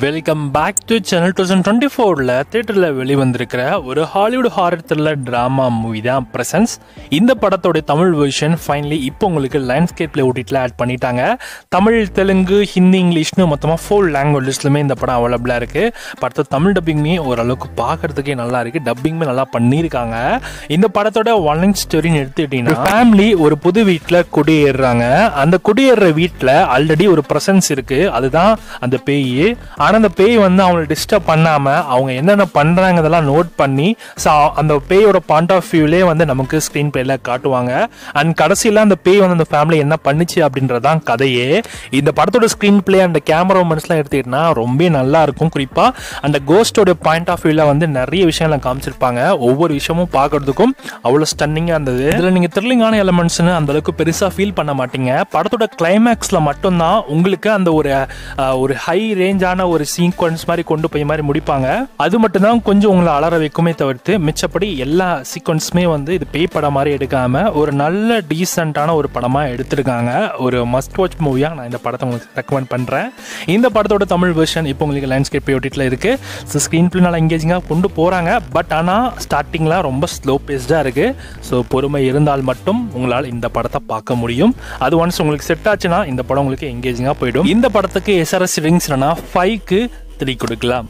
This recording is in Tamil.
வெல்கம் பேக் டு சேனல் 2024ல தியேட்டரில் வெளிவந்திருக்கிற ஒரு Hollywood horror thriller drama movie தான் பிரசன்ஸ். இந்த படத்தோட தமிழ் வெர்ஷன் ஃபைனலி இப்போ உங்களுக்கு லைன்ஸ்கேப்பில் ஓடிடியில் ஆட் பண்ணிட்டாங்க. தமிழ், தெலுங்கு, ஹிந்தி, இங்கிலீஷ்னு மொத்தமாக 4 லாங்குவேஜஸ்லுமே இந்த படம் அவைலபிளாக இருக்குது. படத்தை தமிழ் டப்பிங்குமே ஓரளவுக்கு பார்க்குறதுக்கே நல்லா இருக்குது, டப்பிங்குமே நல்லா பண்ணியிருக்காங்க. இந்த படத்தோட ஒன்லைன் ஸ்டோரின்னு எடுத்துக்கிட்டிங்கன்னா, ஃபேமிலி ஒரு புது வீட்டில் குடியேறுறாங்க. அந்த குடியேற வீட்டில் ஆல்ரெடி ஒரு பிரசன்ஸ் இருக்குது, அதுதான் அந்த பேய். ஆனால் அந்த பேய் வந்து அவங்களை டிஸ்டர்ப் பண்ணாமல் அவங்க என்னென்ன பண்ணுறாங்கிறதெல்லாம் நோட் பண்ணி அந்த பேயோட பாயிண்ட் ஆஃப் வியூலே வந்து நமக்கு ஸ்க்ரீன் பிளேல காட்டுவாங்க. அண்ட் கடைசியில் அந்த பேய் வந்து அந்த ஃபேமிலி என்ன பண்ணுச்சு அப்படின்றதான் கதையே. இந்த படத்தோட ஸ்க்ரீன் பிளே அந்த கேமரா மூமெண்ட்ஸ்லாம் எடுத்துக்கிட்டா ரொம்ப நல்லா இருக்கும். குறிப்பாக அந்த கோஸ்டோட பாயிண்ட் ஆஃப் வியூவில் வந்து நிறைய விஷயங்களை காமிச்சிருப்பாங்க. ஒவ்வொரு விஷயமும் பார்க்கறதுக்கும் அவ்வளோ ஸ்டன்னிங்காக இருந்தது. இதில் நீங்கள் த்ரில்லிங்கான எலமெண்ட்ஸ்னு அந்த அளவுக்கு பெருசாக ஃபீல் பண்ண மாட்டீங்க. படத்தோட கிளைமேக்ஸில் மட்டும்தான் உங்களுக்கு அந்த ஒரு ஹை ரேஞ்சான ஒரு சீக்வன்ஸ் மாதிரி கொண்டு போய் மாதிரி முடிப்பாங்க. அது மட்டும் தான் கொஞ்சம் உங்களை அலற வைக்குமே தவிர்த்து மிச்சப்படி எல்லா சீக்வன்ஸுமே வந்து இது பேய் படம் மாதிரி எடுக்காம ஒரு நல்ல டீசென்டான ஒரு படமாக எடுத்திருக்காங்க. ஒரு மஸ்ட் வாட்ச் மூவியாக நான் இந்த படத்தை உங்களுக்கு ரெக்கமெண்ட் பண்ணுறேன். இந்த படத்தோட தமிழ் வெர்ஷன் இப்போ உங்களுக்கு லைன்ஸ்கேப் ஓடிடியில் இருக்குது. ஸோ ஸ்க்ரீன் பிளே நல்லா எங்கேஜிங்காக கொண்டு போகிறாங்க. பட் ஆனால் ஸ்டார்டிங்கில் ரொம்ப ஸ்லோ பேஸ்டாக இருக்குது. ஸோ பொறுமை இருந்தால் மட்டும் உங்களால் இந்த படத்தை பார்க்க முடியும். அது ஒன்ஸ் உங்களுக்கு செட் ஆச்சுன்னா இந்த படம் உங்களுக்கு எங்கேஜிங்காக போயிடும். இந்த படத்துக்கு SRS ரேட்டிங்ஸ் 5க்கு 3 கொடுக்கலாம்.